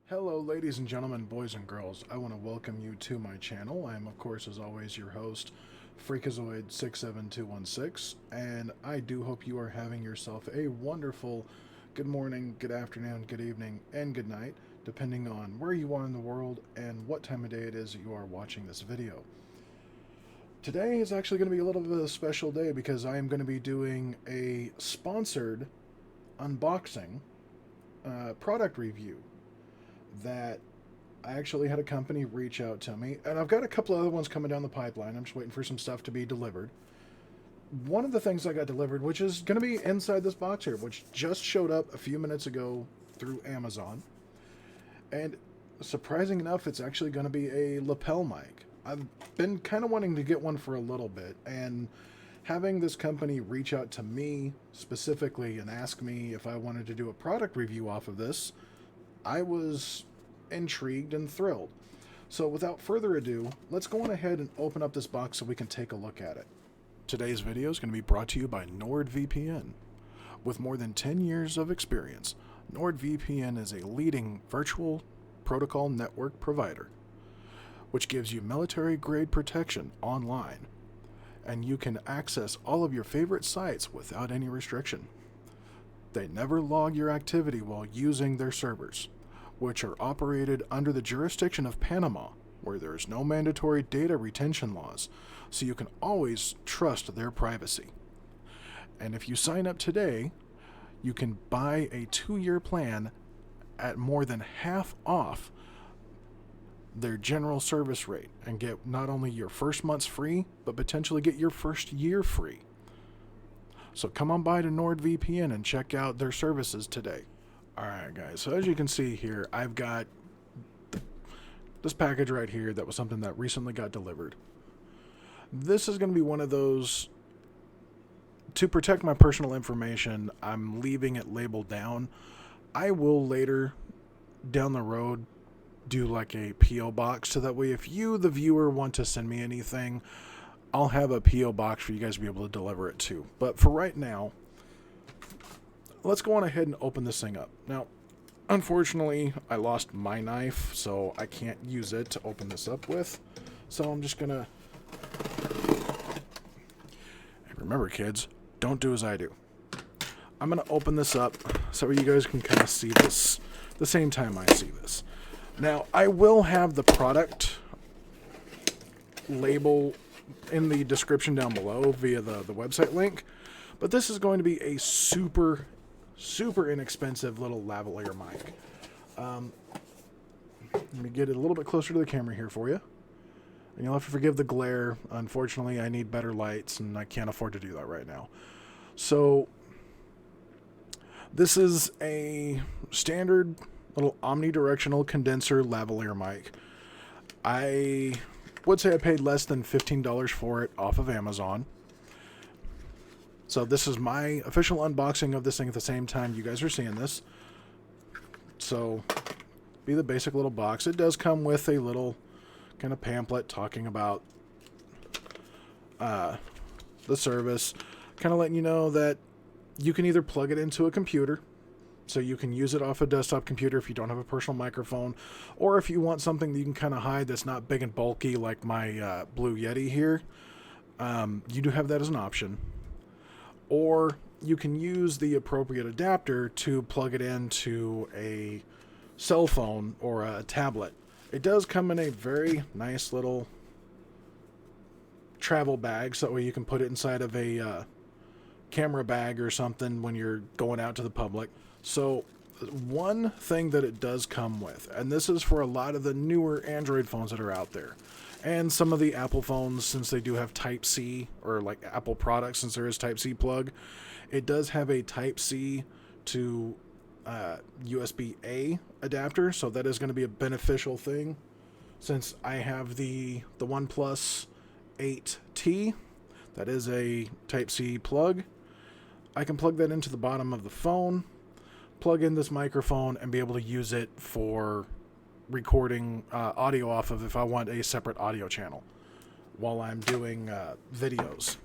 Hello ladies and gentlemen, boys and girls. I want to welcome you to my channel. I am of course as always your host, Freakazoid67216, and I do hope you are having yourself a wonderful good morning, good afternoon, good evening, and good night, depending on where you are in the world and what time of day it is that you are watching this video. Today is actually going to be a little bit of a special day because I am going to be doing a sponsored unboxing product review that I actually had a company reach out to me, and I've got a couple other ones coming down the pipeline. I'm just waiting for some stuff to be delivered. One of the things I got delivered, which is going to be inside this box here, which just showed up a few minutes ago through Amazon, and surprising enough, it's actually going to be a lapel mic. I've been kind of wanting to get one for a little bit, and having this company reach out to me specifically and ask me if I wanted to do a product review off of this, I was intrigued and thrilled. So without further ado, let's go on ahead and open up this box so we can take a look at it. Today's video is going to be brought to you by NordVPN. With more than 10 years of experience, NordVPN is a leading virtual protocol network provider, which gives you military-grade protection online, and you can access all of your favorite sites without any restriction. They never log your activity while using their servers, which are operated under the jurisdiction of Panama, where there is no mandatory data retention laws, so you can always trust their privacy. And if you sign up today, you can buy a 2-year plan at more than half off their general service rate and get not only your first month's free, but potentially get your first year free. So come on by to NordVPN and check out their services today. Alright guys, so as you can see here, I've got this package right here that was something that recently got delivered. This is going to be one of those, to protect my personal information, I'm leaving it labeled down. I will later, down the road, do like a P.O. box, so that way if you, the viewer, want to send me anything, I'll have a P.O. box for you guys to be able to deliver it to. But for right now, let's go on ahead and open this thing up. Now, unfortunately, I lost my knife, so I can't use it to open this up with. So I'm just gonna... And remember, kids, don't do as I do. I'm gonna open this up so you guys can kind of see this the same time I see this. Now, I will have the product label in the description down below via the website link, but this is going to be a super inexpensive little lavalier mic. Let me get it a little bit closer to the camera here for you, and you'll have to forgive the glare. Unfortunately, I need better lights and I can't afford to do that right now. So this is a standard little omnidirectional condenser lavalier mic. I would say I paid less than $15 for it off of Amazon. So this is my official unboxing of this thing at the same time you guys are seeing this. So, be the basic little box. It does come with a little kind of pamphlet talking about the service, kind of letting you know that you can either plug it into a computer, so you can use it off a desktop computer if you don't have a personal microphone, or if you want something that you can kind of hide that's not big and bulky like my Blue Yeti here, you do have that as an option. Or you can use the appropriate adapter to plug it into a cell phone or a tablet. It does come in a very nice little travel bag, so that way you can put it inside of a camera bag or something when you're going out to the public. So one thing that it does come with, and this is for a lot of the newer Android phones that are out there, and some of the Apple phones, since they do have Type-C, or like Apple products, since there is Type-C plug, it does have a Type-C to USB-A adapter, so that is going to be a beneficial thing. Since I have the OnePlus 8T, that is a Type-C plug, I can plug that into the bottom of the phone, plug in this microphone, and be able to use it for recording audio off of if I want a separate audio channel while I'm doing videos.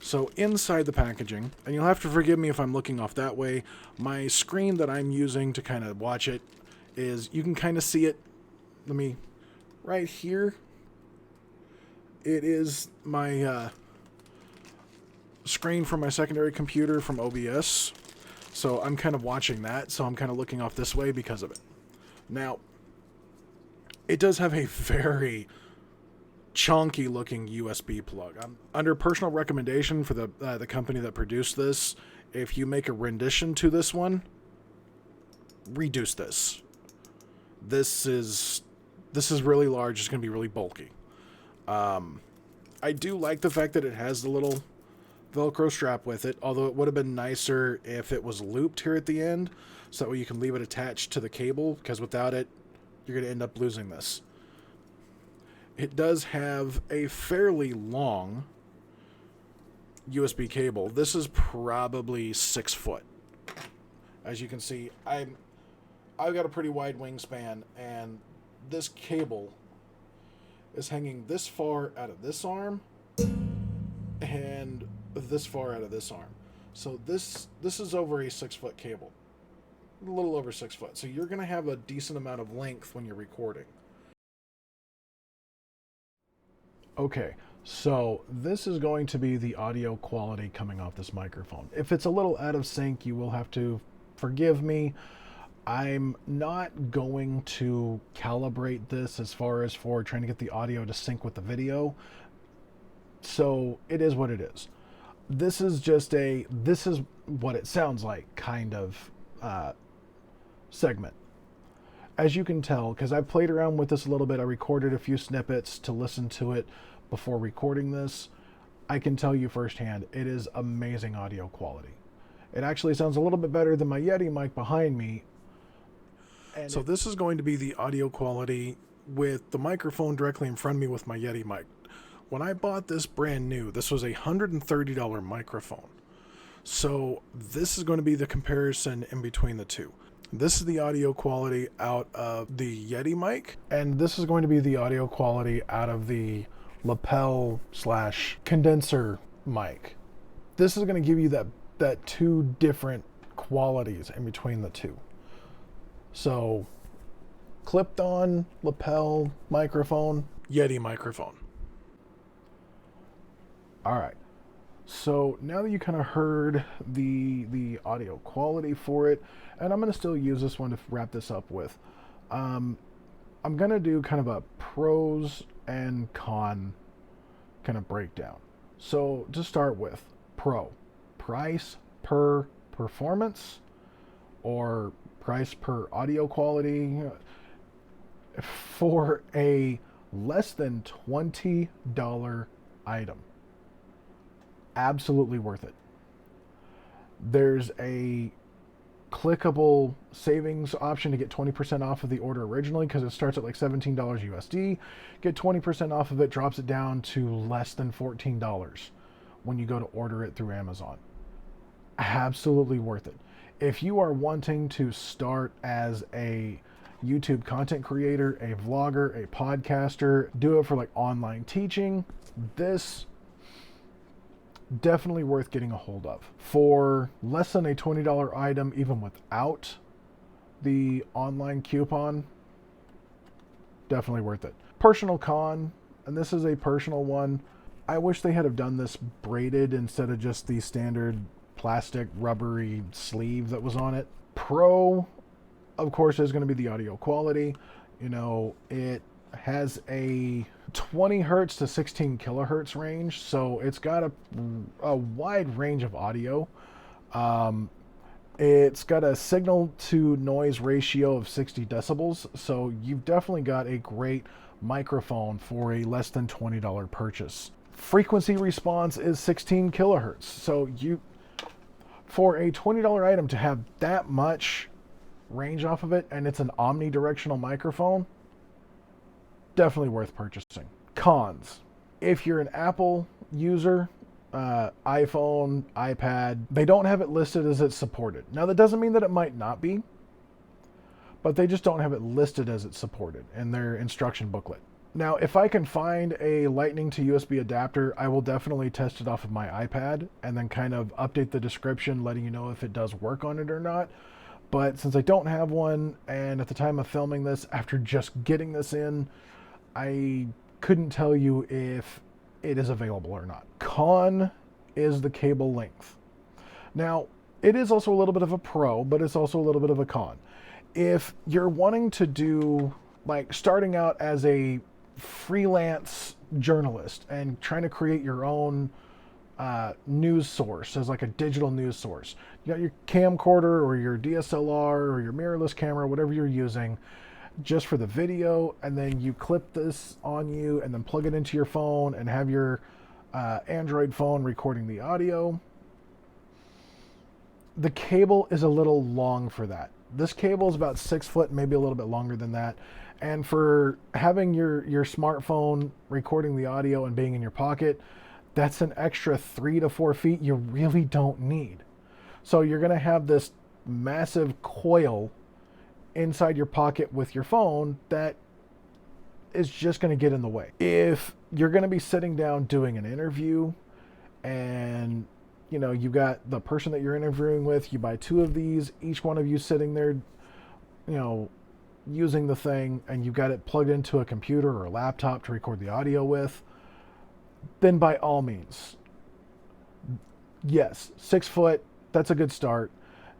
So inside the packaging, and you'll have to forgive me if I'm looking off that way, my screen that I'm using to kind of watch it is, you can kind of see it, right here, it is my screen from my secondary computer from OBS. So I'm kind of watching that, so I'm kind of looking off this way because of it. Now, it does have a very chunky looking USB plug. Under personal recommendation for the company that produced this, if you make a rendition to this one, reduce this. This is really large. It's going to be really bulky. I do like the fact that it has the little Velcro strap with it, although it would have been nicer if it was looped here at the end, so that way you can leave it attached to the cable, because without it, you're going to end up losing this. It does have a fairly long USB cable. This is probably 6 foot. As you can see, I've got a pretty wide wingspan, and this cable is hanging this far out of this arm and this far out of this arm. So this is over a 6 foot cable. A little over 6 foot. So you're going to have a decent amount of length when you're recording. Okay, so this is going to be the audio quality coming off this microphone. If it's a little out of sync, you will have to forgive me. I'm not going to calibrate this as far as for trying to get the audio to sync with the video. So it is what it is. This is what it sounds like kind of segment. As you can tell, because I've played around with this a little bit, I recorded a few snippets to listen to it before recording this. I can tell you firsthand, it is amazing audio quality. It actually sounds a little bit better than my Yeti mic behind me. And so this is going to be the audio quality with the microphone directly in front of me with my Yeti mic. When I bought this brand new, this was a $130 microphone. So this is going to be the comparison in between the two. This is the audio quality out of the Yeti mic, and this is going to be the audio quality out of the Lapel / condenser mic. This is going to give you that two different qualities in between the two. So, clipped on lapel microphone, Yeti microphone. All right. So now that you kind of heard the audio quality for it, and I'm going to still use this one to wrap this up with, I'm going to do kind of a pros and con kind of breakdown. So to start with, pro, price per performance or price per audio quality. For a less than $20 item, absolutely worth it. There's a clickable savings option to get 20% off of the order originally, because it starts at like $17 USD. Get 20% off of it, drops it down to less than $14 when you go to order it through Amazon. Absolutely worth it. If you are wanting to start as a YouTube content creator, a vlogger, a podcaster, do it for like online teaching, this definitely worth getting a hold of. For less than a $20 item, even without the online coupon, definitely worth it. Personal con, and this is a personal one, I wish they had have done this braided instead of just the standard plastic rubbery sleeve that was on it. Pro, of course, is going to be the audio quality. You know, it has a 20 hertz to 16 kilohertz range, so it's got a wide range of audio. It's got a signal to noise ratio of 60 decibels, so you've definitely got a great microphone for a less than $20 purchase. Frequency response is 16 kilohertz, so for a $20 item to have that much range off of it, and it's an omnidirectional microphone, definitely worth purchasing. Cons: if you're an Apple user, iPhone, iPad, they don't have it listed as it's supported. Now that doesn't mean that it might not be, but they just don't have it listed as it's supported in their instruction booklet. Now, if I can find a Lightning to USB adapter, I will definitely test it off of my iPad and then kind of update the description, letting you know if it does work on it or not. But since I don't have one, and at the time of filming this, after just getting this in, I couldn't tell you if it is available or not. Con is the cable length. Now, it is also a little bit of a pro, but it's also a little bit of a con. If you're wanting to do, like, starting out as a freelance journalist and trying to create your own news source as like a digital news source, you got your camcorder or your DSLR or your mirrorless camera, whatever you're using, just for the video, and then you clip this on you and then plug it into your phone and have your Android phone recording the audio. The cable is a little long for that. This cable is about 6 foot, maybe a little bit longer than that. And for having your smartphone recording the audio and being in your pocket, that's an extra 3 to 4 feet you really don't need. So you're going to have this massive coil inside your pocket with your phone that is just going to get in the way. If you're going to be sitting down doing an interview and you got the person that you're interviewing with, you buy 2 of these, each one of you sitting there, using the thing, and you've got it plugged into a computer or a laptop to record the audio with, then by all means, yes, 6 foot, that's a good start.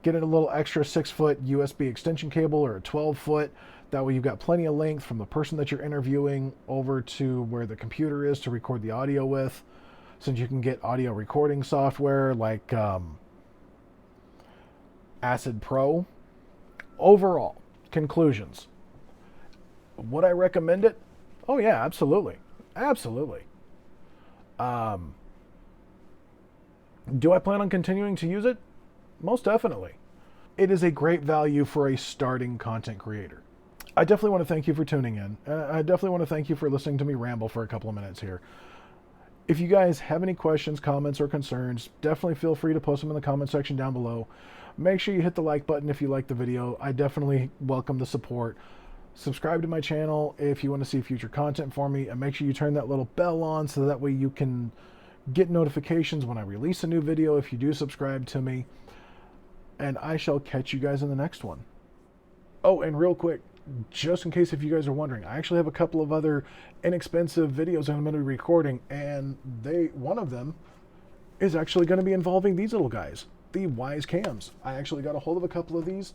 Get a little extra 6 foot USB extension cable or a 12 foot. That way you've got plenty of length from the person that you're interviewing over to where the computer is to record the audio with. Since you can get audio recording software like Acid Pro. Overall, conclusions. Would I recommend it? Oh yeah, absolutely. Absolutely. Do I plan on continuing to use it? Most definitely. It is a great value for a starting content creator. I definitely want to thank you for tuning in. I definitely want to thank you for listening to me ramble for a couple of minutes here. If you guys have any questions, comments, or concerns, definitely feel free to post them in the comment section down below. Make sure you hit the like button if you like the video. I definitely welcome the support. Subscribe to my channel if you want to see future content for me, and make sure you turn that little bell on so that way you can get notifications when I release a new video if you do subscribe to me. And I shall catch you guys in the next one. Oh, and real quick, just in case if you guys are wondering, I actually have a couple of other inexpensive videos I'm going to be recording, and one of them is actually going to be involving these little guys, the Wise Cams. I actually got a hold of a couple of these,